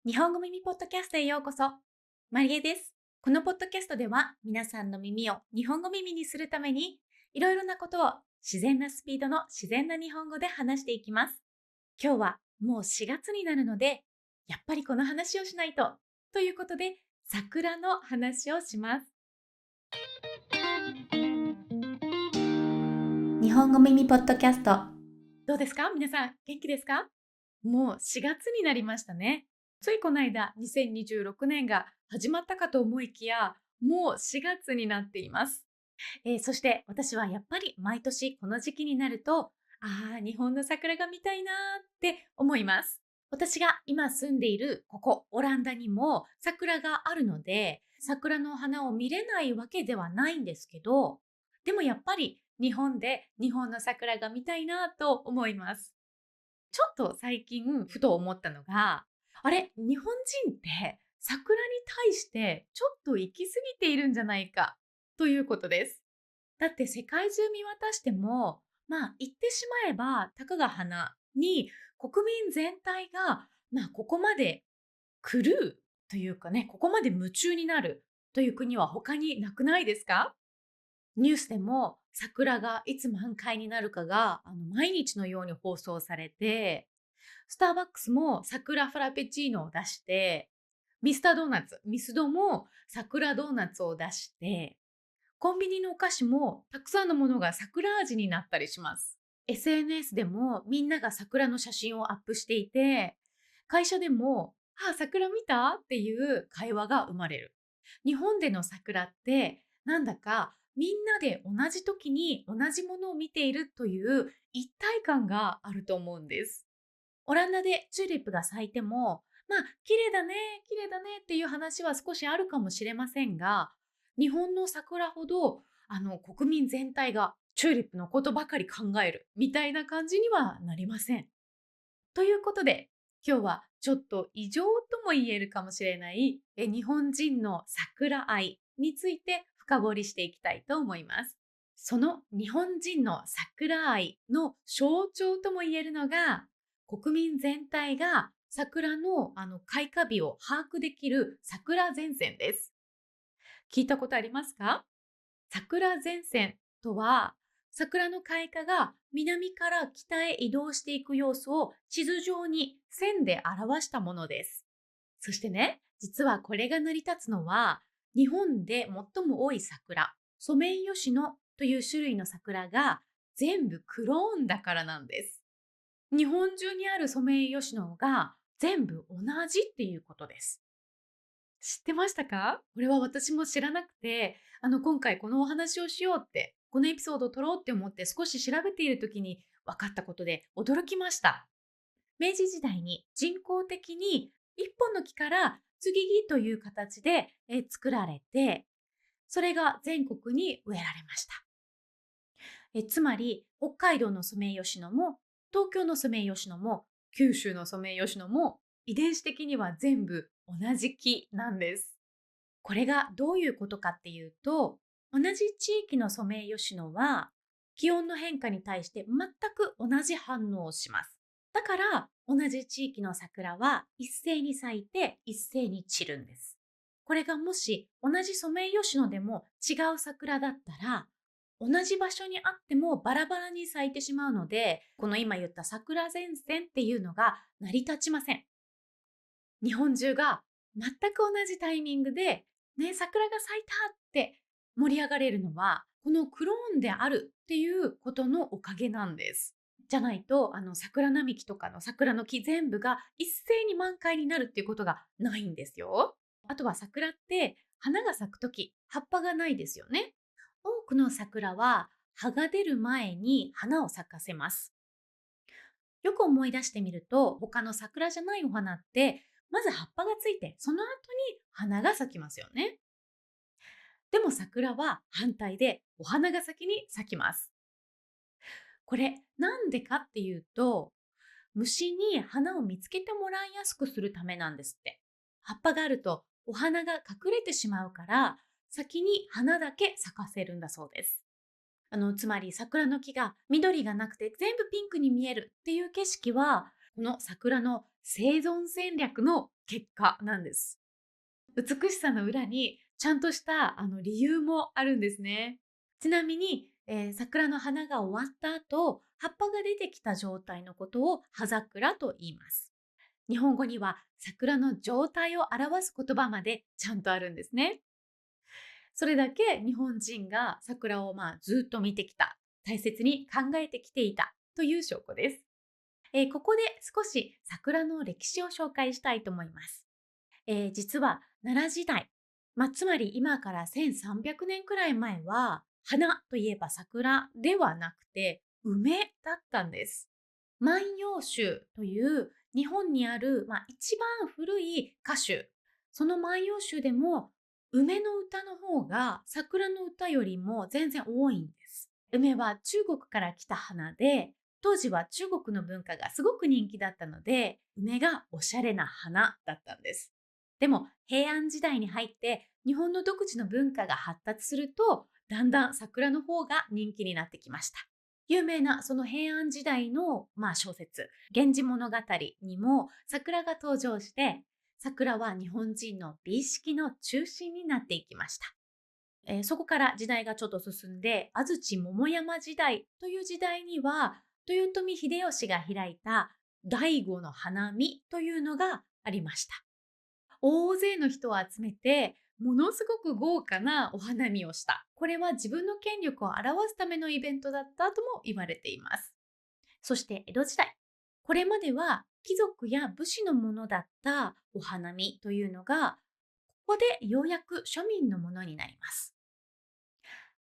日本語耳ポッドキャストへようこそ。マリエです。このポッドキャストでは皆さんの耳を日本語耳にするためにいろいろなことを自然なスピードの自然な日本語で話していきます。今日はもう4月になるので、やっぱりこの話をしないとということで桜の話をします。日本語耳ポッドキャスト。どうですか皆さん、元気ですか？もう4月になりましたね。ついこの間、2026年が始まったかと思いきや、もう4月になっています。そして私はやっぱり毎年この時期になると、日本の桜が見たいなって思います。私が今住んでいるここオランダにも桜があるので、桜の花を見れないわけではないんですけど、でもやっぱり日本で日本の桜が見たいなと思います。ちょっと最近ふと思ったのが、あれ、日本人って桜に対してちょっと行き過ぎているんじゃないかということです。だって世界中見渡しても、言ってしまえばたかが花に国民全体が、ここまで狂うというかね、ここまで夢中になるという国は他になくないですか？ニュースでも桜がいつ満開になるかが毎日のように放送されて、スターバックスも桜フラペチーノを出して、ミスタードーナツ、ミスドも桜ドーナツを出して、コンビニのお菓子もたくさんのものが桜味になったりします。SNS でもみんなが桜の写真をアップしていて、会社でも、桜見たっていう会話が生まれる。日本での桜ってなんだかみんなで同じ時に同じものを見ているという一体感があると思うんです。オランダでチューリップが咲いても、綺麗だね、綺麗だねっていう話は少しあるかもしれませんが、日本の桜ほど、国民全体がチューリップのことばかり考えるみたいな感じにはなりません。ということで、今日はちょっと異常とも言えるかもしれない日本人の桜愛について深掘りしていきたいと思います。その日本人の桜愛の象徴とも言えるのが、国民全体が桜の開花日を把握できる桜前線です。聞いたことありますか？桜前線とは、桜の開花が南から北へ移動していく様子を地図上に線で表したものです。そしてね、実はこれが成り立つのは、日本で最も多い桜、ソメイヨシノという種類の桜が全部クローンだからなんです。日本中にあるソメイヨシノが全部同じっていうことです。知ってましたか？これは私も知らなくて、今回このお話をしようって、このエピソードを撮ろうって思って少し調べている時に分かったことで驚きました。明治時代に人工的に一本の木から継ぎ木という形で作られて、それが全国に植えられました。つまり北海道のソメイヨシノも東京のソメイヨシノも九州のソメイヨシノも遺伝子的には全部同じ木なんです。これがどういうことかっていうと、同じ地域のソメイヨシノは気温の変化に対して全く同じ反応をします。だから同じ地域の桜は一斉に咲いて一斉に散るんです。これがもし同じソメイヨシノでも違う桜だったら、同じ場所にあってもバラバラに咲いてしまうので、この今言った桜前線っていうのが成り立ちません。日本中が全く同じタイミングで、ね、桜が咲いたって盛り上がれるのは、このクローンであるっていうことのおかげなんです。じゃないと、桜並木とかの桜の木全部が一斉に満開になるっていうことがないんですよ。あとは桜って花が咲くとき、葉っぱがないですよね。多くの桜は葉が出る前に花を咲かせます。よく思い出してみると、他の桜じゃないお花って、まず葉っぱがついて、その後に花が咲きますよね。でも桜は反対で、お花が先に咲きます。これ、なんでかっていうと、虫に花を見つけてもらいやすくするためなんですって。葉っぱがあると、お花が隠れてしまうから、先に花だけ咲かせるんだそうです。つまり桜の木が緑がなくて全部ピンクに見えるっていう景色は、この桜の生存戦略の結果なんです。美しさの裏にちゃんとした理由もあるんですね。ちなみに、桜の花が終わった後、葉っぱが出てきた状態のことを葉桜と言います。日本語には桜の状態を表す言葉までちゃんとあるんですね。それだけ日本人が桜をずっと見てきた、大切に考えてきていたという証拠です。ここで少し桜の歴史を紹介したいと思います。実は奈良時代、つまり今から1300年くらい前は、花といえば桜ではなくて梅だったんです。万葉集という日本にある、一番古い歌集。その万葉集でも梅の歌の方が桜の歌よりも全然多いんです。梅は中国から来た花で、当時は中国の文化がすごく人気だったので、梅がおしゃれな花だったんです。でも平安時代に入って日本の独自の文化が発達すると、だんだん桜の方が人気になってきました。有名なその平安時代の、小説「源氏物語」にも桜が登場して、桜は日本人の美意識の中心になっていきました。そこから時代がちょっと進んで、安土桃山時代という時代には、豊臣秀吉が開いた醍醐の花見というのがありました。大勢の人を集めて、ものすごく豪華なお花見をした。これは自分の権力を表すためのイベントだったとも言われています。そして江戸時代。これまでは貴族や武士のものだったお花見というのが、ここでようやく庶民のものになります。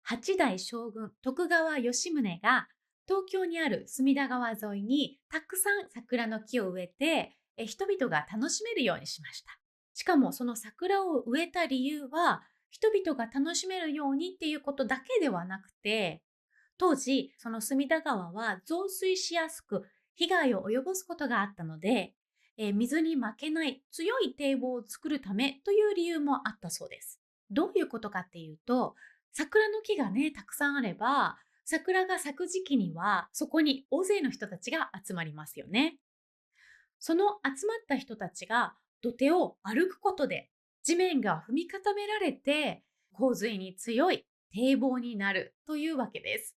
八代将軍徳川吉宗が東京にある隅田川沿いにたくさん桜の木を植えて、人々が楽しめるようにしました。しかもその桜を植えた理由は、人々が楽しめるようにっていうことだけではなくて、当時その隅田川は増水しやすく被害を及ぼすことがあったので、水に負けない強い堤防を作るためという理由もあったそうです。どういうことかっていうと、桜の木がね、たくさんあれば、桜が咲く時期にはそこに大勢の人たちが集まりますよね。その集まった人たちが土手を歩くことで、地面が踏み固められて洪水に強い堤防になるというわけです。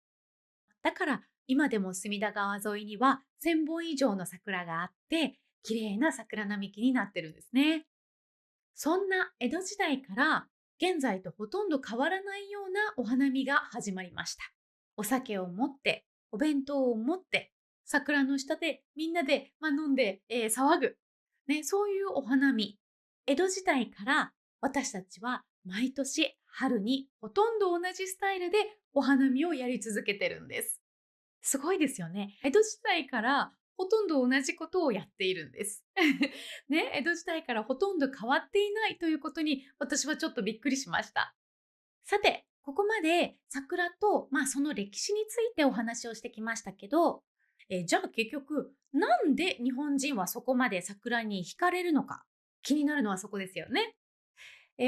だから今でも隅田川沿いには1000本以上の桜があって、綺麗な桜並木になってるんですね。そんな江戸時代から現在とほとんど変わらないようなお花見が始まりました。お酒を持って、お弁当を持って、桜の下でみんなで、飲んで、騒ぐ、ね、そういうお花見。江戸時代から私たちは毎年春にほとんど同じスタイルでお花見をやり続けてるんです。すごいですよね。江戸時代からほとんど同じことをやっているんです。ね、江戸時代からほとんど変わっていないということに、私はちょっとびっくりしました。さて、ここまで桜と、その歴史についてお話をしてきましたけど、じゃあ結局、なんで日本人はそこまで桜に惹かれるのか、気になるのはそこですよね。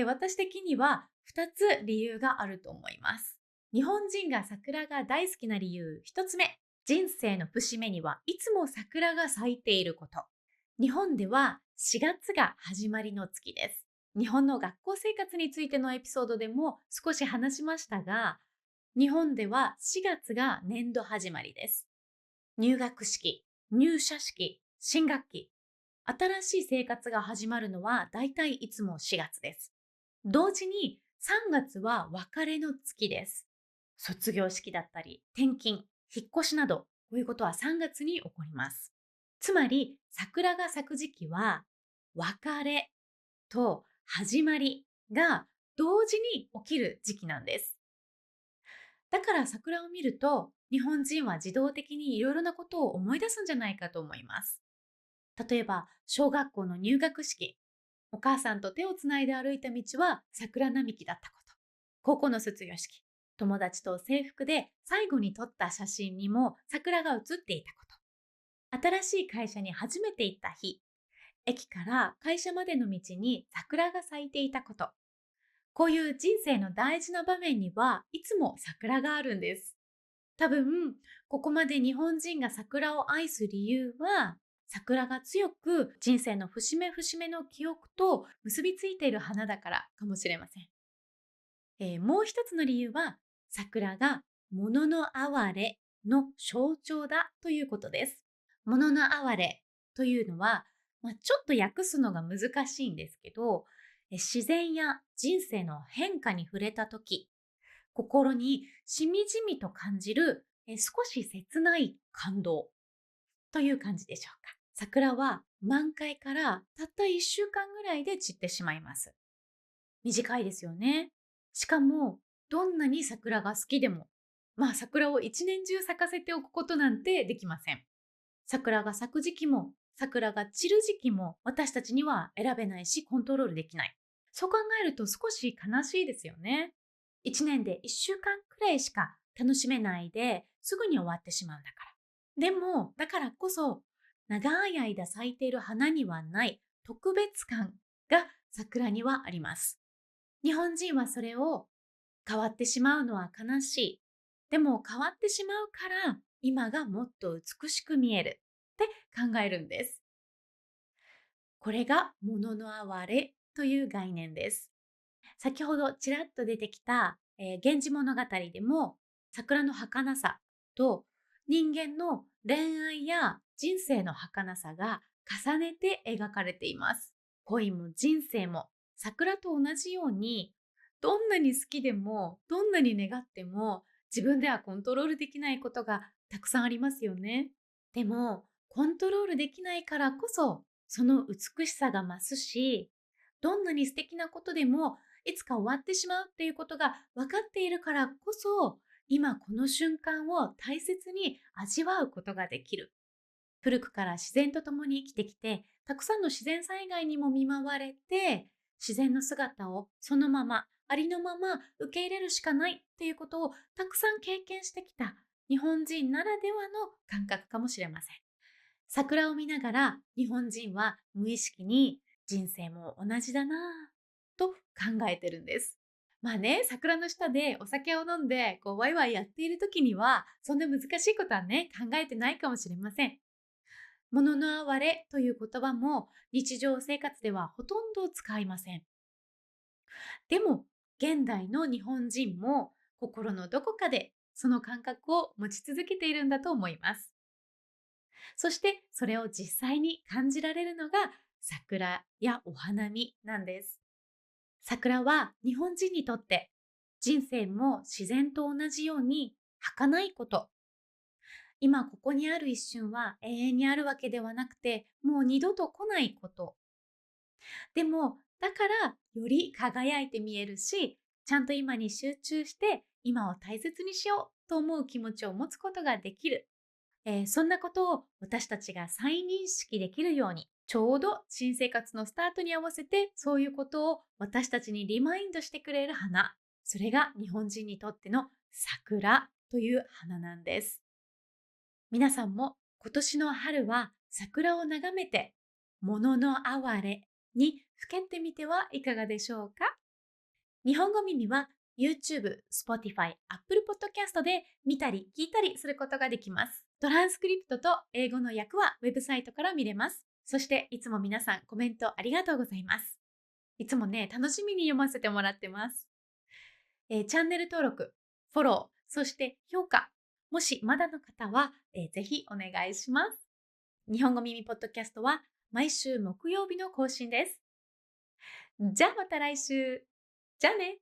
私的には2つ理由があると思います。日本人が桜が大好きな理由1つ目、人生の節目にはいつも桜が咲いていること。日本では4月が始まりの月です。日本の学校生活についてのエピソードでも少し話しましたが、日本では4月が年度始まりです。入学式、入社式、新学期、新しい生活が始まるのはだいたいいつも4月です。同時に3月は別れの月です。卒業式だったり、転勤、引っ越しなど、こういうことは3月に起こります。つまり、桜が咲く時期は、別れと始まりが同時に起きる時期なんです。だから桜を見ると、日本人は自動的にいろいろなことを思い出すんじゃないかと思います。例えば、小学校の入学式。お母さんと手をつないで歩いた道は桜並木だったこと。高校の卒業式。友達と制服で最後に撮った写真にも桜が写っていたこと。新しい会社に初めて行った日。駅から会社までの道に桜が咲いていたこと。こういう人生の大事な場面にはいつも桜があるんです。多分、ここまで日本人が桜を愛す理由は、桜が強く人生の節目節目の記憶と結びついている花だからかもしれません。もう一つの理由は、桜が物の哀れの象徴だということです。物の哀れというのは、ちょっと訳すのが難しいんですけど、自然や人生の変化に触れたとき、心にしみじみと感じる少し切ない感動という感じでしょうか。桜は満開からたった1週間ぐらいで散ってしまいます。短いですよね。しかも、どんなに桜が好きでも、桜を一年中咲かせておくことなんてできません。桜が咲く時期も、桜が散る時期も私たちには選べないし、コントロールできない。そう考えると少し悲しいですよね。一年で1週間くらいしか楽しめないですぐに終わってしまうんだから。でも、だからこそ、長い間咲いている花にはない特別感が桜にはあります。日本人はそれを変わってしまうのは悲しい。でも変わってしまうから今がもっと美しく見えるって考えるんです。これが物の哀れという概念です。先ほどちらっと出てきた、源氏物語でも桜の儚さと人間の恋愛や人生の儚さが重ねて描かれています。恋も人生も桜と同じように、どんなに好きでもどんなに願っても自分ではコントロールできないことがたくさんありますよね。でもコントロールできないからこそその美しさが増すし、どんなに素敵なことでもいつか終わってしまうっていうことが分かっているからこそ、今この瞬間を大切に味わうことができる。古くから自然と共に生きてきて、たくさんの自然災害にも見舞われて、自然の姿をそのまま、ありのまま受け入れるしかないっていうことをたくさん経験してきた日本人ならではの感覚かもしれません。桜を見ながら日本人は無意識に人生も同じだなぁと考えてるんです。桜の下でお酒を飲んでワイワイやっている時にはそんな難しいことはね考えてないかもしれません。物の哀れという言葉も日常生活ではほとんど使いません。でも現代の日本人も心のどこかでその感覚を持ち続けているんだと思います。そしてそれを実際に感じられるのが桜やお花見なんです。桜は日本人にとって人生も自然と同じように儚いこと。今ここにある一瞬は永遠にあるわけではなくて、もう二度と来ないこと。でもだからより輝いて見えるし、ちゃんと今に集中して今を大切にしようと思う気持ちを持つことができる。そんなことを私たちが再認識できるように、ちょうど新生活のスタートに合わせてそういうことを私たちにリマインドしてくれる花。それが日本人にとっての桜という花なんです。皆さんも今年の春は桜を眺めて、物の哀れにふけてみてはいかがでしょうか。日本語耳は YouTube、Spotify、Apple Podcast で見たり聞いたりすることができます。トランスクリプトと英語の訳はウェブサイトから見れます。そしていつも皆さんコメントありがとうございます。いつもね、楽しみに読ませてもらってます。チャンネル登録、フォロー、そして評価、もしまだの方は、ぜひお願いします。日本語耳ポッドキャストは毎週木曜日の更新です。じゃあまた来週。じゃあね。